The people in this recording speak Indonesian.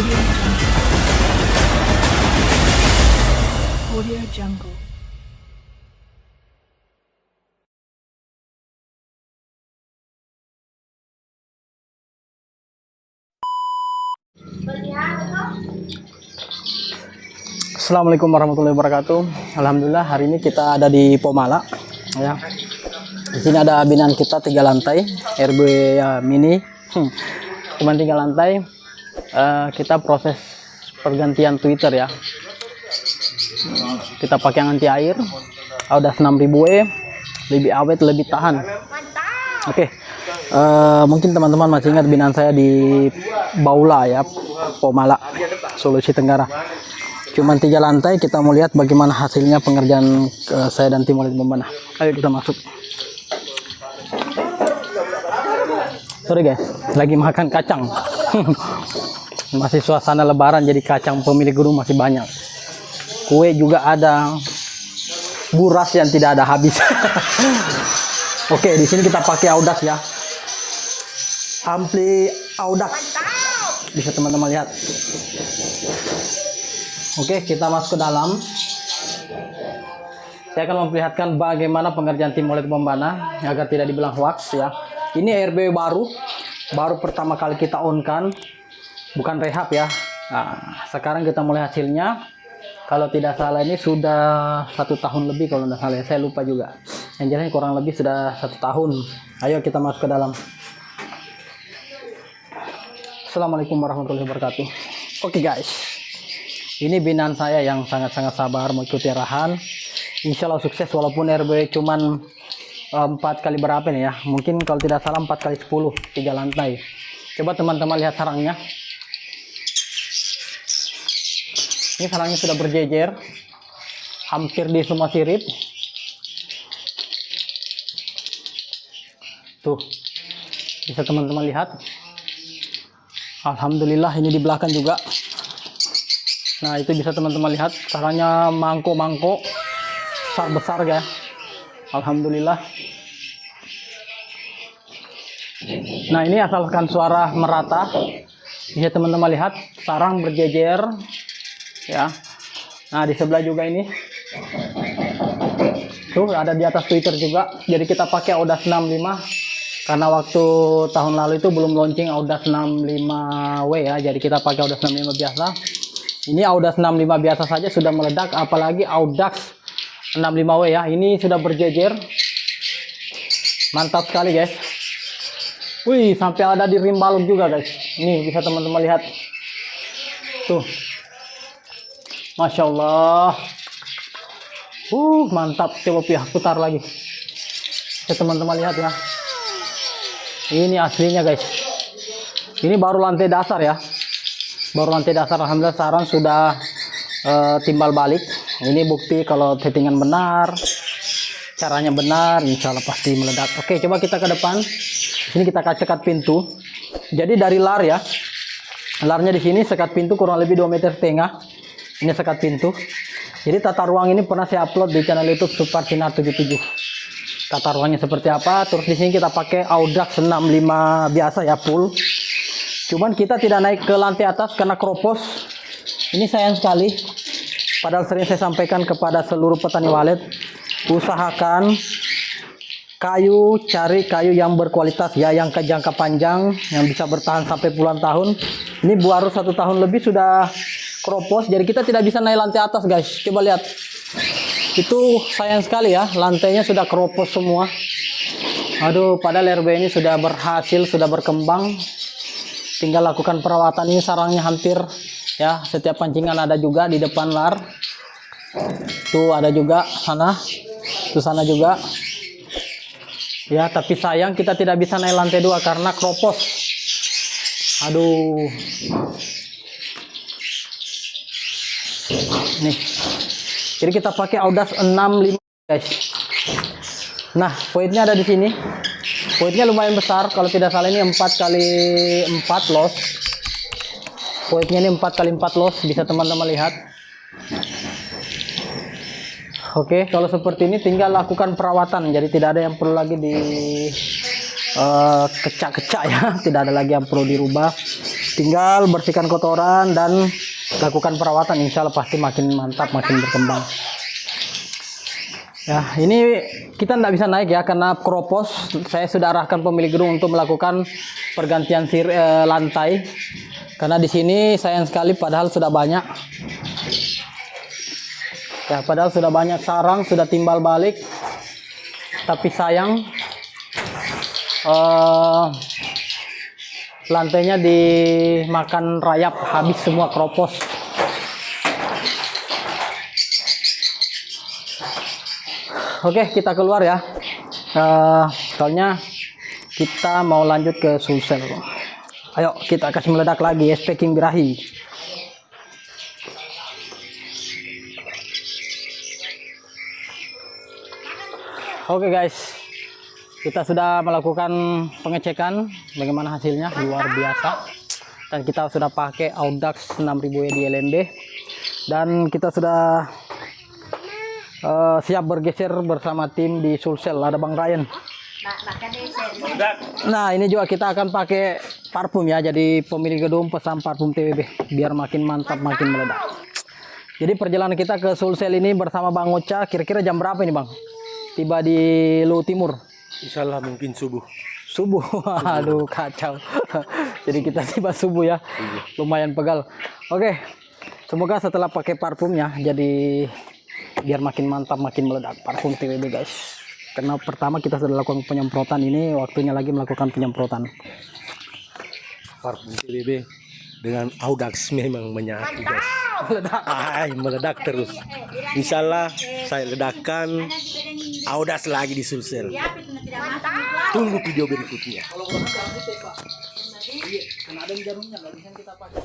Audio Jungle. Assalamualaikum warahmatullahi wabarakatuh. Alhamdulillah hari ini kita ada di Pomala ya. Di sini ada binaan kita 3 lantai RW ya, mini. Cuma 3 lantai. Kita proses pergantian Twitter ya. Kita pakai yang anti air. Udah 6000E, lebih awet, lebih tahan. Oke. Mungkin teman-teman masih ingat binaan saya di Baula ya, Pomala, Sulawesi Tenggara. Cuman 3 lantai, kita mau lihat bagaimana hasilnya pengerjaan saya dan tim oleh Bombana. Ayo kita masuk. Sorry guys, lagi makan kacang. Masih suasana lebaran jadi kacang pemilik gedung masih banyak. Kue juga ada, buras yang tidak ada habis. Oke, di sini kita pakai Audax ya. Ampli Audax. Bisa teman-teman lihat. Oke, kita masuk ke dalam. Saya akan memperlihatkan bagaimana pengerjaan tim oleh Bombana agar tidak dibilang hoax ya. Ini RBW baru pertama kali kita on kan, bukan rehab ya. Nah, sekarang kita mulai hasilnya. Kalau tidak salah ini sudah 1 tahun lebih kalau tidak salah ya. Saya lupa juga. Yang jelasnya kurang lebih sudah 1 tahun. Ayo kita masuk ke dalam. Assalamualaikum warahmatullahi wabarakatuh. Oke guys. Ini binaan saya yang sangat-sangat sabar mengikuti arahan. Insya Allah sukses walaupun RW cuman 4 kali berapa nih ya. Mungkin kalau tidak salah 4 kali 10, 3 lantai. Coba teman-teman lihat sarangnya. Ini sarangnya sudah berjejer. Hampir di semua sirip. Tuh. Bisa teman-teman lihat. Alhamdulillah ini di belakang juga. Nah itu bisa teman-teman lihat sarangnya mangkok-mangkok besar-besar ya. Alhamdulillah. Nah ini asalkan suara merata bisa teman-teman lihat sarang berjejer ya. Nah di sebelah juga ini tuh ada di atas Twitter juga. Jadi kita pakai Audax 65 karena waktu tahun lalu itu belum launching Audax 65W ya. Jadi kita pakai Audax 65 biasa. Ini Audax 65 biasa saja sudah meledak, apalagi Audax 65W ya. Ini sudah berjejer. Mantap sekali guys. Wih, sampai ada di rim balok juga guys. Ini bisa teman-teman lihat. Tuh. Masya Allah. Mantap. Coba putar lagi. Bisa teman-teman lihat ya. Ini aslinya guys. Ini baru lantai dasar ya. Baru lantai dasar. Alhamdulillah sarang sudah timbal balik. Ini bukti kalau settingan benar, caranya benar, insya Allah pasti meledak. Oke, coba kita ke depan. Ini kita sekat pintu. Jadi dari lar ya, larnya di sini sekat pintu kurang lebih 2,5 meter. Ini sekat pintu. Jadi tata ruang ini pernah saya upload di channel YouTube Super Sinar 77. Tata ruangnya seperti apa? Terus di sini kita pakai Audax 65 biasa ya, full. Cuman kita tidak naik ke lantai atas karena kropos. Ini sayang sekali. Padahal sering saya sampaikan kepada seluruh petani walet, usahakan cari kayu yang berkualitas ya, yang ke jangka panjang, yang bisa bertahan sampai puluhan tahun. Ini baru 1 tahun lebih sudah kropos, jadi kita tidak bisa naik lantai atas guys. Coba lihat. Itu sayang sekali ya, lantainya sudah kropos semua. Aduh, padahal RW ini sudah berhasil, sudah berkembang. Tinggal lakukan perawatan. Ini sarangnya hampir ya, setiap pancingan ada juga di depan lar. Tuh ada juga sana. Tuh sana juga. Ya, tapi sayang kita tidak bisa naik lantai 2 karena kropos. Aduh. Nih. Jadi kita pakai Audax 65 guys. Nah, poinnya ada di sini. Poinnya lumayan besar, kalau tidak salah ini 4 kali 4 los. Poinnya ini 4 kali 4 los, bisa teman-teman lihat. Oke, kalau seperti ini tinggal lakukan perawatan, jadi tidak ada yang perlu lagi di kecak-kecak ya, tidak ada lagi yang perlu dirubah. tinggal bersihkan kotoran dan lakukan perawatan, insya Allah pasti makin mantap, makin berkembang. Ya, ini kita tidak bisa naik ya karena kropos. Saya sudah arahkan pemilik gedung untuk melakukan pergantian lantai. Karena di sini sayang sekali padahal sudah banyak. Ya, padahal sudah banyak sarang, sudah timbal balik. Tapi sayang lantainya dimakan rayap, habis semua kropos. Oke, kita keluar ya. Soalnya kita mau lanjut ke Sulsel. Ayo kita kasih meledak lagi SP King Birahi. Oke guys, kita sudah melakukan pengecekan. Bagaimana hasilnya? Luar biasa. Dan kita sudah pakai Audax 6000 di LMB. Dan kita sudah siap bergeser bersama tim di Sulsel. Ada Bang Ryan. Nah, ini juga kita akan pakai parfum ya. Jadi pemilik gedung pesan parfum TWB biar makin mantap, makin meledak. Jadi perjalanan kita ke Sulsel ini bersama Bang Ocha. Kira-kira jam berapa ini Bang? Tiba di Luwu Timur. Insyaallah mungkin subuh. Subuh, aduh kacau. Jadi kita tiba subuh ya. Lumayan pegal. Oke, semoga setelah pakai parfumnya jadi biar makin mantap, makin meledak parfum TWB guys. Karena pertama kita sudah lakukan penyemprotan, ini waktunya lagi melakukan penyemprotan. Parfum TWB dengan Audax memang menyatu guys. Meledak terus. Insyaallah saya ledakkan Audax lagi di Sulsel. Tunggu video berikutnya. Karena ada jarumnya nggak bisa kita pakai.